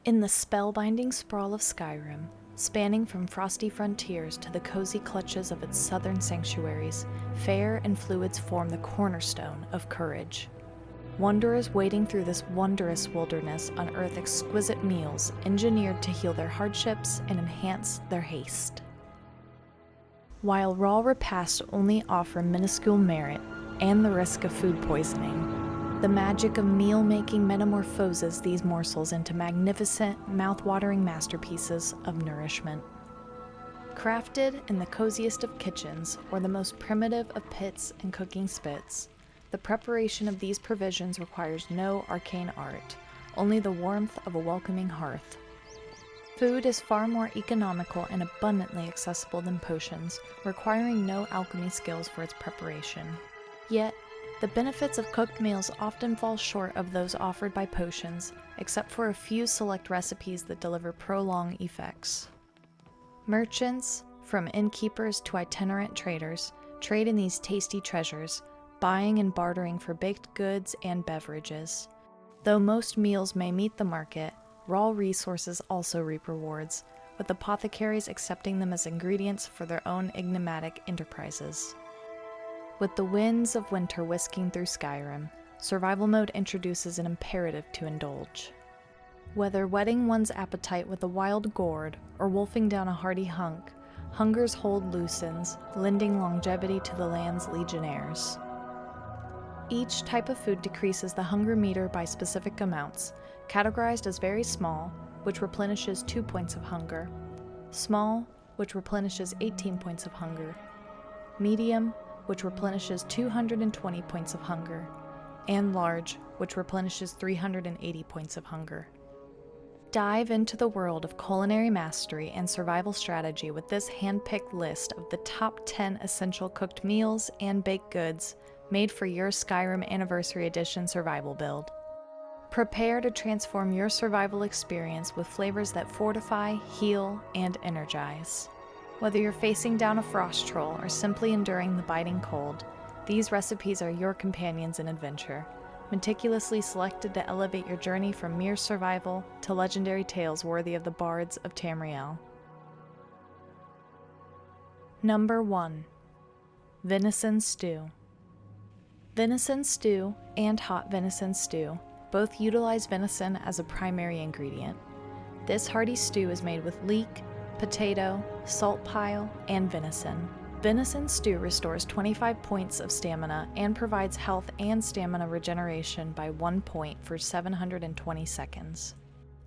In the spellbinding sprawl of Skyrim, spanning from frosty frontiers to the cozy clutches of its southern sanctuaries, fare and fluids form the cornerstone of courage. Wanderers wading through this wondrous wilderness unearth exquisite meals engineered to heal their hardships and enhance their haste. While raw repasts only offer minuscule merit and the risk of food poisoning, the magic of meal-making metamorphoses these morsels into magnificent, mouth-watering masterpieces of nourishment. Crafted in the coziest of kitchens or the most primitive of pits and cooking spits, the preparation of these provisions requires no arcane art, only the warmth of a welcoming hearth. Food is far more economical and abundantly accessible than potions, requiring no alchemy skills for its preparation. Yet, the benefits of cooked meals often fall short of those offered by potions, except for a few select recipes that deliver prolonged effects. Merchants, from innkeepers to itinerant traders, trade in these tasty treasures, buying and bartering for baked goods and beverages. Though most meals may meet the market, raw resources also reap rewards, with apothecaries accepting them as ingredients for their own enigmatic enterprises. With the winds of winter whisking through Skyrim, Survival Mode introduces an imperative to indulge. Whether whetting one's appetite with a wild gourd or wolfing down a hearty hunk, hunger's hold loosens, lending longevity to the land's legionnaires. Each type of food decreases the hunger meter by specific amounts, categorized as very small, which replenishes 2 points of hunger, small, which replenishes 18 points of hunger, medium, which replenishes 220 points of hunger, and large, which replenishes 380 points of hunger. Dive into the world of culinary mastery and survival strategy with this hand-picked list of the top 10 essential cooked meals and baked goods made for your Skyrim Anniversary Edition survival build. Prepare to transform your survival experience with flavors that fortify, heal, and energize. Whether you're facing down a frost troll or simply enduring the biting cold, these recipes are your companions in adventure, meticulously selected to elevate your journey from mere survival to legendary tales worthy of the bards of Tamriel. Number 1. Venison Stew. Venison Stew and Hot Venison Stew both utilize venison as a primary ingredient. This hearty stew is made with leek, potato, salt pile, and venison. Venison stew restores 25 points of stamina and provides health and stamina regeneration by 1 point for 720 seconds.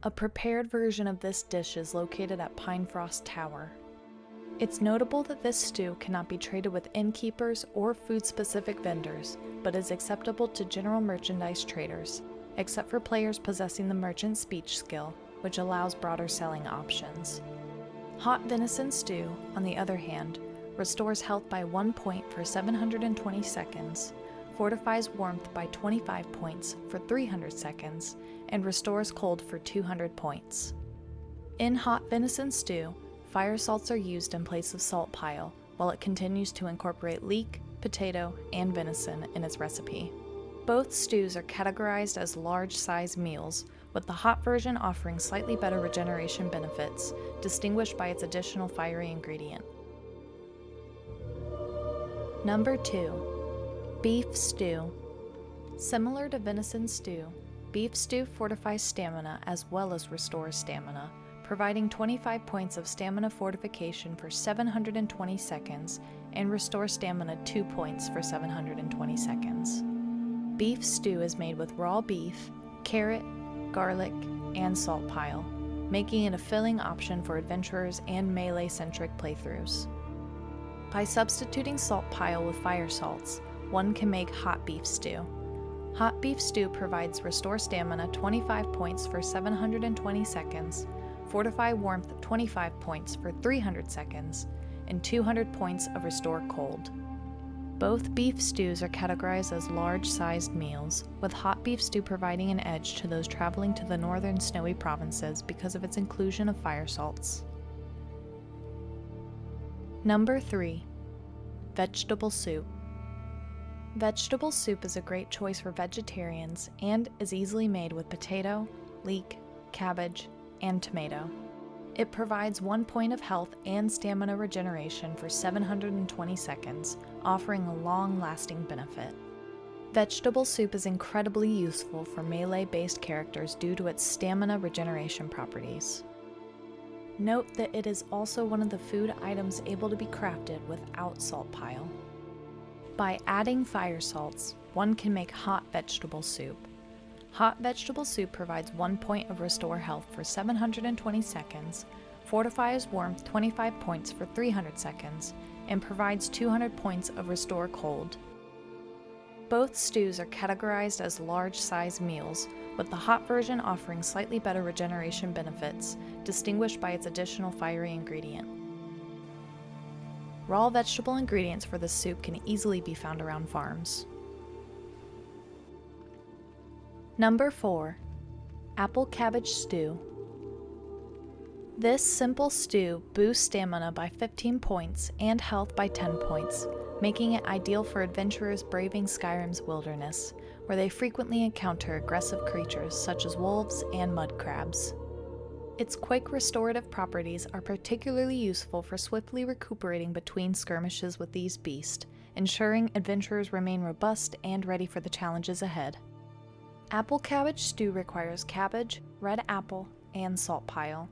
A prepared version of this dish is located at Pinefrost Tower. It's notable that this stew cannot be traded with innkeepers or food-specific vendors, but is acceptable to general merchandise traders, except for players possessing the merchant speech skill, which allows broader selling options. Hot venison stew, on the other hand, restores health by 1 point for 720 seconds, fortifies warmth by 25 points for 300 seconds, and restores cold for 200 points. In hot venison stew, fire salts are used in place of salt pile, while it continues to incorporate leek, potato, and venison in its recipe. Both stews are categorized as large-size meals, with the hot version offering slightly better regeneration benefits, distinguished by its additional fiery ingredient. Number 2. Beef Stew. Similar to venison stew, beef stew fortifies stamina as well as restores stamina, providing 25 points of stamina fortification for 720 seconds and restores stamina 2 points for 720 seconds. Beef stew is made with raw beef, carrot, garlic, and salt pile, making it a filling option for adventurers and melee-centric playthroughs. By substituting salt pile with fire salts, one can make hot beef stew. Hot beef stew provides restore stamina 25 points for 720 seconds, fortify warmth 25 points for 300 seconds, and 200 points of restore cold. Both beef stews are categorized as large-sized meals, with hot beef stew providing an edge to those traveling to the northern snowy provinces because of its inclusion of fire salts. Number 3. Vegetable Soup. Vegetable soup is a great choice for vegetarians and is easily made with potato, leek, cabbage, and tomato. It provides 1 point of health and stamina regeneration for 720 seconds, offering a long-lasting benefit. Vegetable soup is incredibly useful for melee-based characters due to its stamina regeneration properties. Note that it is also one of the food items able to be crafted without salt pile. By adding fire salts, one can make hot vegetable soup. Hot vegetable soup provides 1 point of restore health for 720 seconds, fortifies warmth 25 points for 300 seconds, and provides 200 points of restore cold. Both stews are categorized as large-size meals, with the hot version offering slightly better regeneration benefits, distinguished by its additional fiery ingredient. Raw vegetable ingredients for this soup can easily be found around farms. Number 4. Apple Cabbage Stew. This simple stew boosts stamina by 15 points and health by 10 points, making it ideal for adventurers braving Skyrim's wilderness, where they frequently encounter aggressive creatures such as wolves and mud crabs. Its quick restorative properties are particularly useful for swiftly recuperating between skirmishes with these beasts, ensuring adventurers remain robust and ready for the challenges ahead. Apple Cabbage Stew requires cabbage, red apple, and salt pile.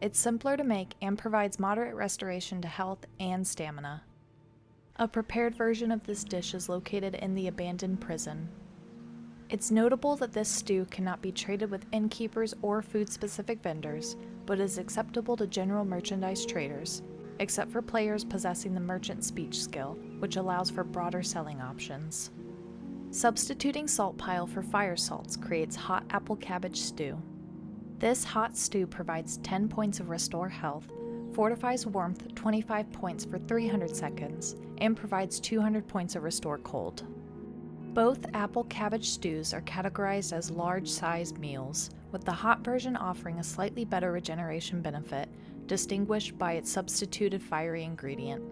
It's simpler to make and provides moderate restoration to health and stamina. A prepared version of this dish is located in the abandoned prison. It's notable that this stew cannot be traded with innkeepers or food-specific vendors, but is acceptable to general merchandise traders, except for players possessing the merchant speech skill, which allows for broader selling options. Substituting salt pile for fire salts creates hot apple cabbage stew. This hot stew provides 10 points of restore health, fortifies warmth 25 points for 300 seconds, and provides 200 points of restore cold. Both apple cabbage stews are categorized as large-sized meals, with the hot version offering a slightly better regeneration benefit, distinguished by its substituted fiery ingredient.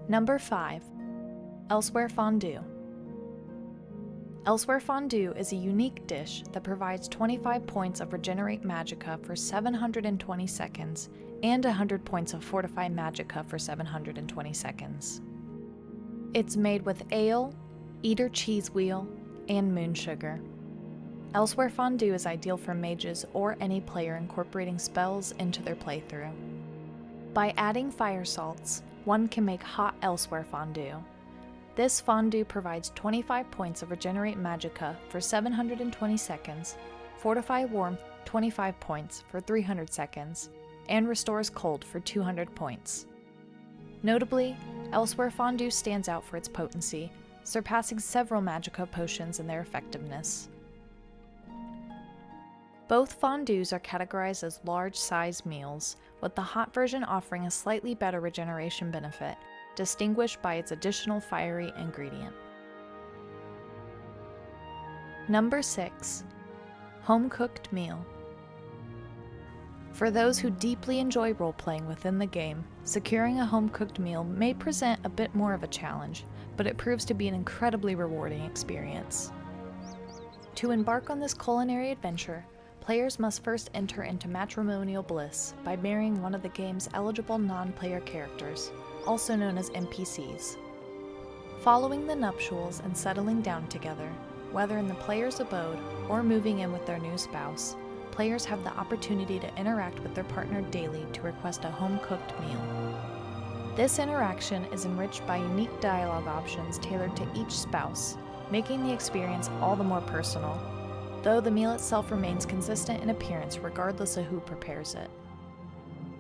Number 5. Elsweyr Fondue. Elsweyr Fondue is a unique dish that provides 25 points of Regenerate Magicka for 720 seconds and 100 points of Fortify Magicka for 720 seconds. It's made with ale, Eater cheese wheel, and moon sugar. Elsweyr Fondue is ideal for mages or any player incorporating spells into their playthrough. By adding fire salts, one can make hot Elsweyr Fondue. This fondue provides 25 points of Regenerate Magicka for 720 seconds, Fortify Warmth 25 points for 300 seconds, and restores cold for 200 points. Notably, Elsweyr Fondue stands out for its potency, surpassing several Magicka potions in their effectiveness. Both fondues are categorized as large-sized meals, with the hot version offering a slightly better regeneration benefit, distinguished by its additional fiery ingredient. Number 6. Homecooked Meal. For those who deeply enjoy role-playing within the game, securing a home-cooked meal may present a bit more of a challenge, but it proves to be an incredibly rewarding experience. To embark on this culinary adventure, players must first enter into matrimonial bliss by marrying one of the game's eligible non-player characters, also known as NPCs. Following the nuptials and settling down together, whether in the player's abode or moving in with their new spouse, players have the opportunity to interact with their partner daily to request a home-cooked meal. This interaction is enriched by unique dialogue options tailored to each spouse, making the experience all the more personal, though the meal itself remains consistent in appearance regardless of who prepares it.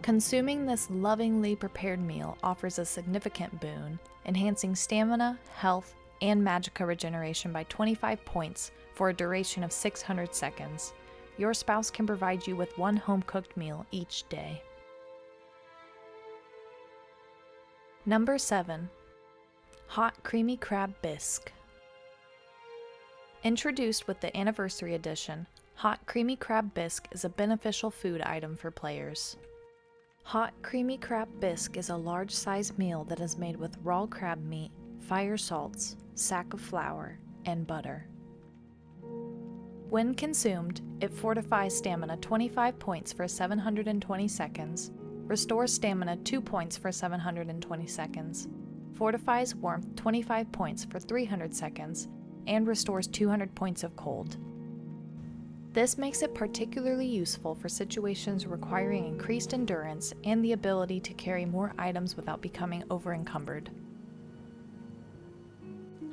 Consuming this lovingly prepared meal offers a significant boon, enhancing stamina, health, and magicka regeneration by 25 points for a duration of 600 seconds. Your spouse can provide you with one home-cooked meal each day. Number 7. Hot Creamy Crab Bisque. Introduced with the Anniversary Edition, Hot Creamy Crab Bisque is a beneficial food item for players. Hot Creamy Crab Bisque is a large-sized meal that is made with raw crab meat, fire salts, sack of flour, and butter. When consumed, it fortifies stamina 25 points for 720 seconds, restores stamina 2 points for 720 seconds, fortifies warmth 25 points for 300 seconds, and restores 200 points of cold. This makes it particularly useful for situations requiring increased endurance and the ability to carry more items without becoming over-encumbered.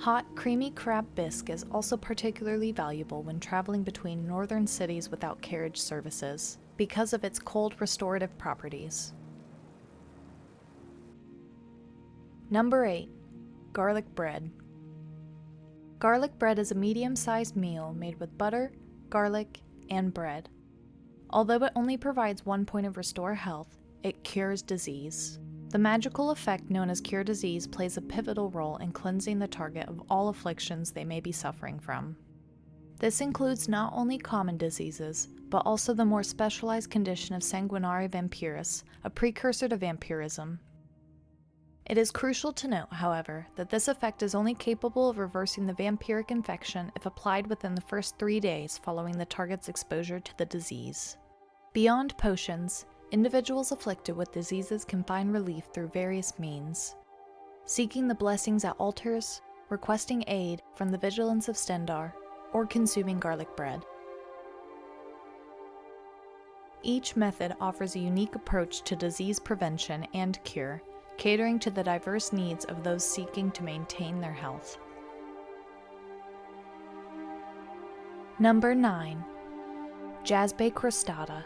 Hot, creamy crab bisque is also particularly valuable when traveling between northern cities without carriage services, because of its cold restorative properties. Number 8. Garlic bread. Garlic bread is a medium-sized meal made with butter, garlic, and bread. Although it only provides 1 point of restore health, it cures disease. The magical effect known as cure disease plays a pivotal role in cleansing the target of all afflictions they may be suffering from. This includes not only common diseases, but also the more specialized condition of sanguinare vampiris, a precursor to vampirism. It is crucial to note, however, that this effect is only capable of reversing the vampiric infection if applied within the first 3 days following the target's exposure to the disease. Beyond potions, individuals afflicted with diseases can find relief through various means: seeking the blessings at altars, requesting aid from the vigilance of Stendarr, or consuming garlic bread. Each method offers a unique approach to disease prevention and cure, catering to the diverse needs of those seeking to maintain their health. Number 9. Jazbay Crostata.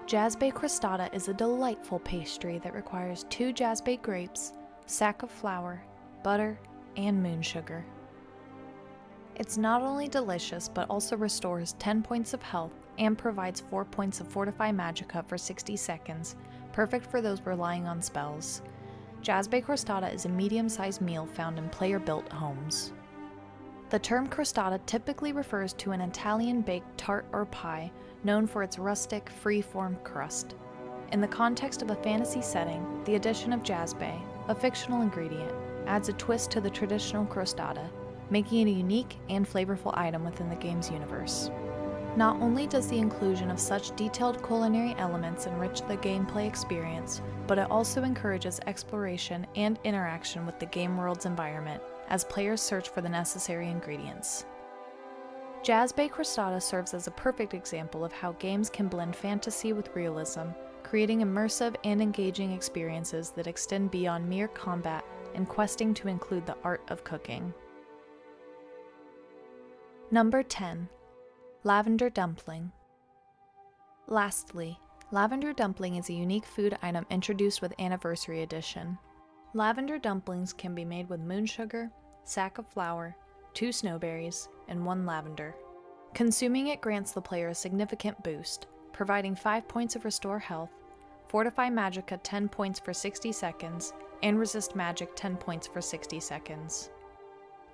Jazbay Crostata is a delightful pastry that requires 2 jazbay grapes, sack of flour, butter, and moon sugar. It's not only delicious but also restores 10 points of health and provides 4 points of Fortify Magicka for 60 seconds, perfect for those relying on spells. Jazbay Crostata is a medium-sized meal found in player-built homes. The term crostata typically refers to an Italian-baked tart or pie known for its rustic, free-form crust. In the context of a fantasy setting, the addition of jazbay, a fictional ingredient, adds a twist to the traditional crostata, making it a unique and flavorful item within the game's universe. Not only does the inclusion of such detailed culinary elements enrich the gameplay experience, but it also encourages exploration and interaction with the game world's environment as players search for the necessary ingredients. Jazbay Crostata serves as a perfect example of how games can blend fantasy with realism, creating immersive and engaging experiences that extend beyond mere combat and questing to include the art of cooking. Number 10. Lavender Dumpling. Lastly, Lavender Dumpling is a unique food item introduced with Anniversary Edition. Lavender dumplings can be made with moon sugar, sack of flour, 2 snowberries, and 1 lavender. Consuming it grants the player a significant boost, providing 5 points of restore health, Fortify Magicka 10 points for 60 seconds, and resist magic 10 points for 60 seconds.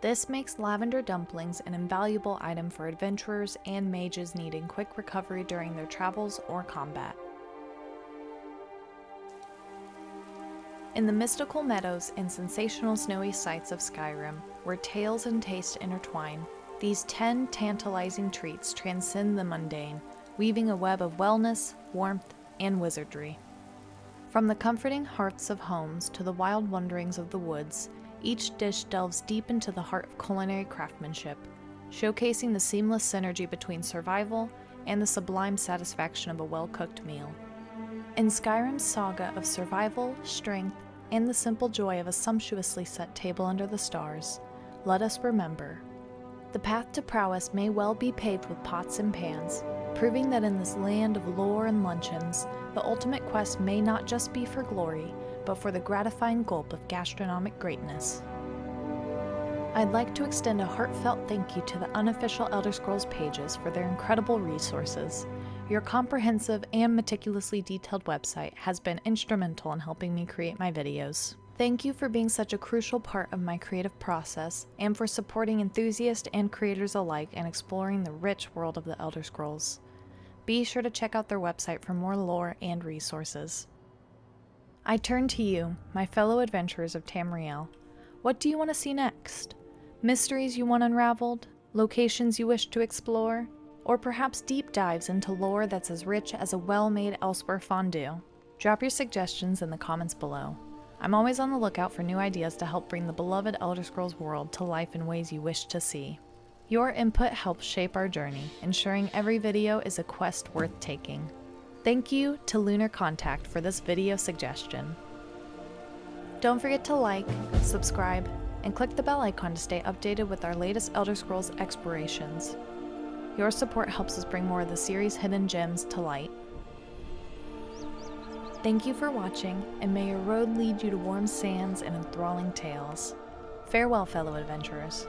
This makes lavender dumplings an invaluable item for adventurers and mages needing quick recovery during their travels or combat. In the mystical meadows and sensational snowy sights of Skyrim, where tales and taste intertwine, these 10 tantalizing treats transcend the mundane, weaving a web of wellness, warmth, and wizardry. From the comforting hearths of homes to the wild wanderings of the woods, each dish delves deep into the heart of culinary craftsmanship, showcasing the seamless synergy between survival and the sublime satisfaction of a well-cooked meal. In Skyrim's saga of survival, strength, and the simple joy of a sumptuously set table under the stars, let us remember, the path to prowess may well be paved with pots and pans, proving that in this land of lore and luncheons, the ultimate quest may not just be for glory, but for the gratifying gulp of gastronomic greatness. I'd like to extend a heartfelt thank you to the unofficial Elder Scrolls pages for their incredible resources. Your comprehensive and meticulously detailed website has been instrumental in helping me create my videos. Thank you for being such a crucial part of my creative process, and for supporting enthusiasts and creators alike in exploring the rich world of the Elder Scrolls. Be sure to check out their website for more lore and resources. I turn to you, my fellow adventurers of Tamriel. What do you want to see next? Mysteries you want unraveled? locations you wish to explore, or perhaps deep dives into lore that's as rich as a well-made Elsweyr Fondue? Drop your suggestions in the comments below. I'm always on the lookout for new ideas to help bring the beloved Elder Scrolls world to life in ways you wish to see. Your input helps shape our journey, ensuring every video is a quest worth taking. Thank you to Lunar Contact for this video suggestion. Don't forget to like, subscribe, and click the bell icon to stay updated with our latest Elder Scrolls explorations. Your support helps us bring more of the series' hidden gems to light. Thank you for watching, and may your road lead you to warm sands and enthralling tales. Farewell, fellow adventurers.